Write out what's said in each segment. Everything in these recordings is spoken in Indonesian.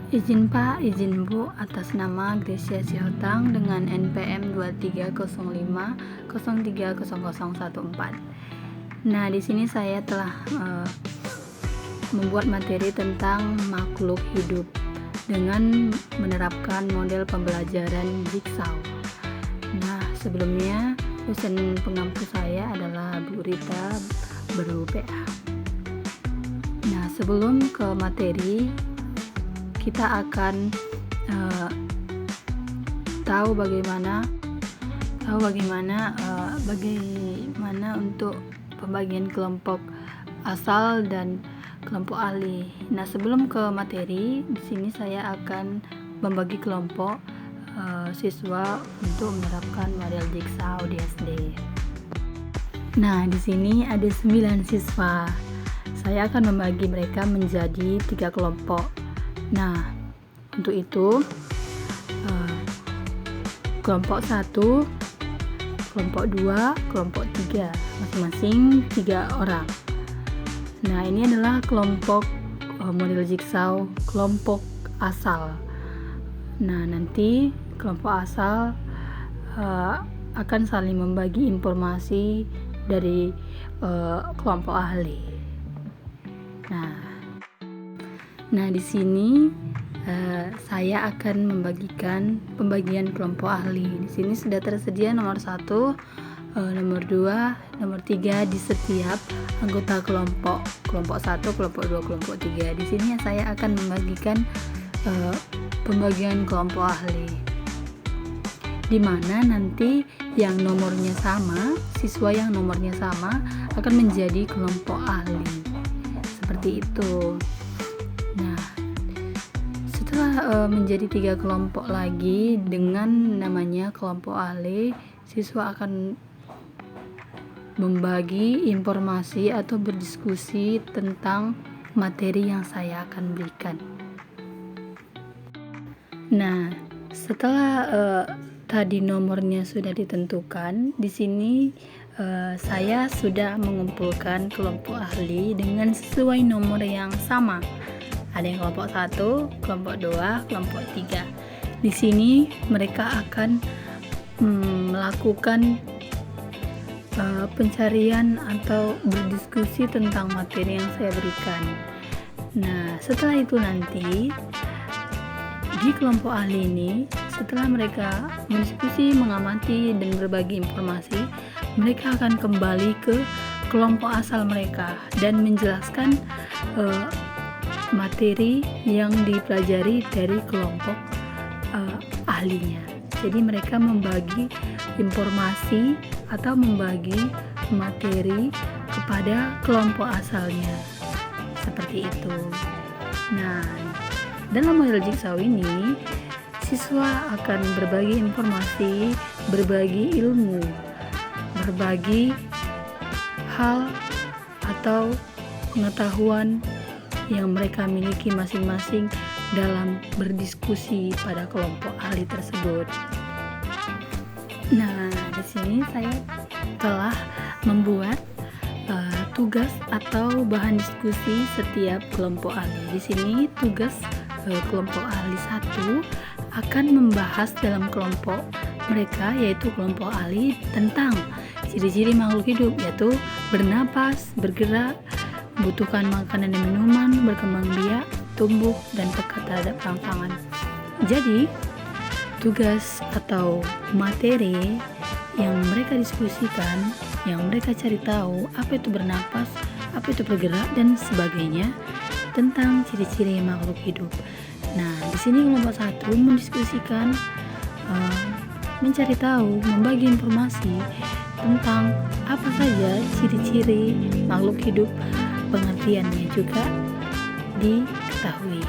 Izin Pak, izin Bu, atas nama Gracia Sihotang dengan NPM 2305030014. Nah, di sini saya telah membuat materi tentang makhluk hidup dengan menerapkan model pembelajaran Jigsaw. Nah, sebelumnya dosen pengampu saya adalah Bu Rita ber-UPA. Nah, sebelum ke materi, kita akan tahu bagaimana untuk pembagian kelompok asal dan kelompok ahli. Nah, sebelum ke materi, di sini saya akan membagi kelompok siswa untuk menerapkan model Jigsaw di SD. Nah, di sini ada 9 siswa. Saya akan membagi mereka menjadi 3 kelompok. Nah, untuk itu kelompok 1, kelompok 2, kelompok 3, masing-masing 3 orang. Nah, ini adalah kelompok model Jigsaw kelompok asal. Nah, nanti kelompok asal akan saling membagi informasi dari kelompok ahli. Nah, di sini saya akan membagikan pembagian kelompok ahli. Di sini sudah tersedia nomor 1, nomor 2, nomor 3 di setiap anggota kelompok 1, kelompok 2, kelompok 3. Di sini saya akan membagikan pembagian kelompok ahli, di mana nanti yang nomornya sama, siswa yang nomornya sama akan menjadi kelompok ahli. Seperti itu. Nah, setelah menjadi 3 kelompok lagi dengan namanya kelompok ahli, siswa akan membagi informasi atau berdiskusi tentang materi yang saya akan berikan. Nah, setelah tadi nomornya sudah ditentukan, di sini saya sudah mengumpulkan kelompok ahli dengan sesuai nomor yang sama. Ada yang kelompok 1, kelompok 2, kelompok 3. Di sini mereka akan melakukan pencarian atau berdiskusi tentang materi yang saya berikan. Nah, setelah itu nanti di kelompok ahli ini, setelah mereka mendiskusi, mengamati, dan berbagi informasi, mereka akan kembali ke kelompok asal mereka dan menjelaskan materi yang dipelajari dari kelompok ahlinya. Jadi mereka membagi informasi atau membagi materi kepada kelompok asalnya. Seperti itu. Nah, dalam model Jigsaw ini, siswa akan berbagi informasi, berbagi ilmu, berbagi hal atau pengetahuan yang mereka miliki masing-masing dalam berdiskusi pada kelompok ahli tersebut. Nah, di sini saya telah membuat tugas atau bahan diskusi setiap kelompok ahli. Di sini tugas kelompok ahli 1 akan membahas dalam kelompok mereka, yaitu kelompok ahli, tentang ciri-ciri makhluk hidup, yaitu bernapas, bergerak, membutuhkan makanan dan minuman, berkembang biak, tumbuh, dan peka terhadap rangsangan. Jadi, tugas atau materi yang mereka diskusikan, yang mereka cari tahu, apa itu bernapas, apa itu bergerak, dan sebagainya, tentang ciri-ciri makhluk hidup. Nah, di sini kelompok 1 mendiskusikan, mencari tahu, membagi informasi tentang apa saja ciri-ciri makhluk hidup, pengertiannya juga diketahui.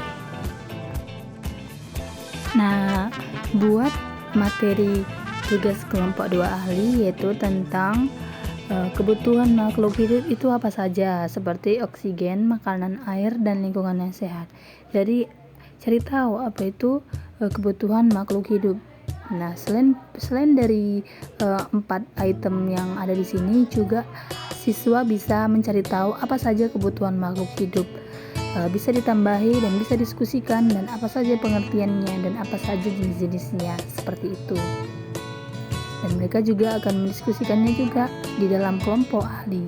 Nah, buat materi tugas kelompok 2 ahli, yaitu tentang kebutuhan makhluk hidup itu apa saja, seperti oksigen, makanan, air, dan lingkungan yang sehat. Jadi cari tahu apa itu kebutuhan makhluk hidup. Nah, selain dari 4 item yang ada di sini, juga siswa bisa mencari tahu apa saja kebutuhan makhluk hidup bisa ditambahi dan bisa diskusikan, dan apa saja pengertiannya dan apa saja jenis-jenisnya, seperti itu. Dan mereka juga akan mendiskusikannya juga di dalam kelompok ahli.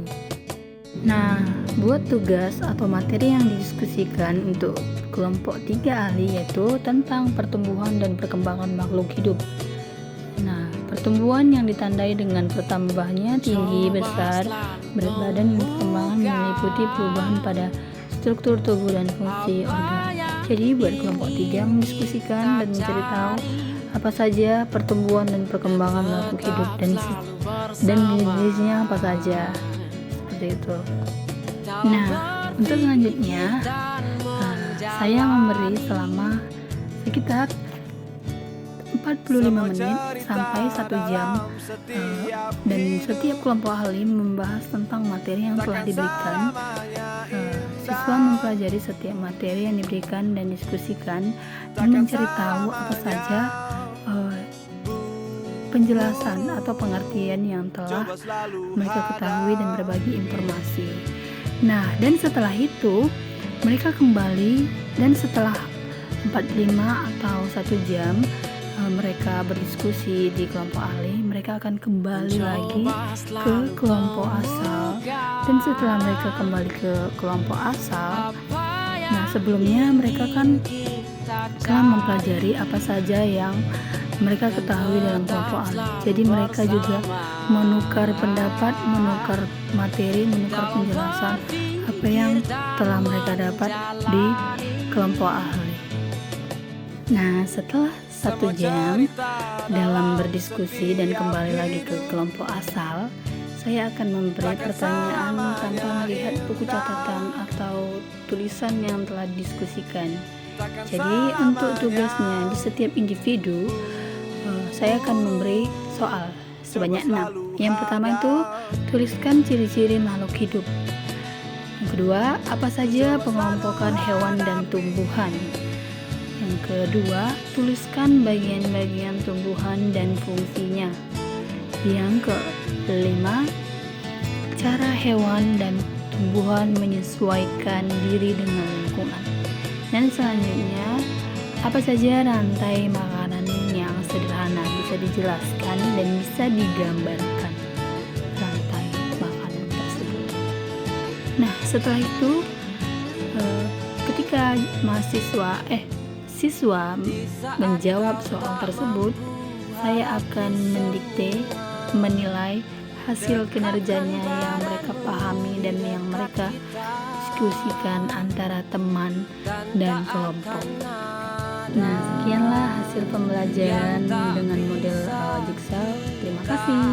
Nah, buat tugas atau materi yang didiskusikan untuk kelompok 3 ahli yaitu tentang pertumbuhan dan perkembangan makhluk hidup. Nah, pertumbuhan yang ditandai dengan pertambahannya tinggi, besar, berat badan, dan perkembangan meliputi perubahan pada struktur tubuh dan fungsi organ. Jadi buat kelompok 3 mendiskusikan dan mencari tahu apa saja pertumbuhan dan perkembangan makhluk hidup dan jenis-jenisnya apa saja, seperti itu. Nah, untuk selanjutnya saya memberi selama sekitar 45 menit sampai 1 jam, dan setiap kelompok ahli membahas tentang materi yang telah diberikan. Siswa mempelajari setiap materi yang diberikan dan diskusikan dan mencari tahu apa saja penjelasan atau pengertian yang telah mereka ketahui dan berbagi informasi. Nah, dan setelah itu mereka kembali, dan setelah 45 atau 1 jam mereka berdiskusi di kelompok ahli, mereka akan kembali lagi ke kelompok asal. Dan setelah mereka kembali ke kelompok asal, nah sebelumnya mereka kan telah mempelajari apa saja yang mereka ketahui dalam kelompok ahli. Jadi mereka juga menukar pendapat, menukar materi, menukar penjelasan apa yang telah mereka dapat di kelompok ahli. Nah, setelah 1 jam dalam berdiskusi dan kembali lagi ke kelompok asal, saya akan memberi pertanyaan tanpa melihat buku catatan atau tulisan yang telah didiskusikan. Jadi untuk tugasnya di setiap individu, saya akan memberi soal sebanyak 6. Yang pertama itu tuliskan ciri-ciri makhluk hidup. Yang kedua, apa saja pengelompokan hewan dan tumbuhan. Yang kedua, tuliskan bagian-bagian tumbuhan dan fungsinya. Yang kelima, cara hewan dan tumbuhan menyesuaikan diri dengan lingkungan. Dan selanjutnya, apa saja rantai makanan yang sederhana bisa dijelaskan dan bisa digambarkan rantai makanan tersebut. Nah, setelah itu ketika siswa menjawab soal tersebut, saya akan mendikte, menilai hasil kinerjanya yang mereka pahami dan yang mereka diskusikan antara teman dan kelompok. Nah, sekianlah hasil pembelajaran dengan model Jigsaw. Terima kasih.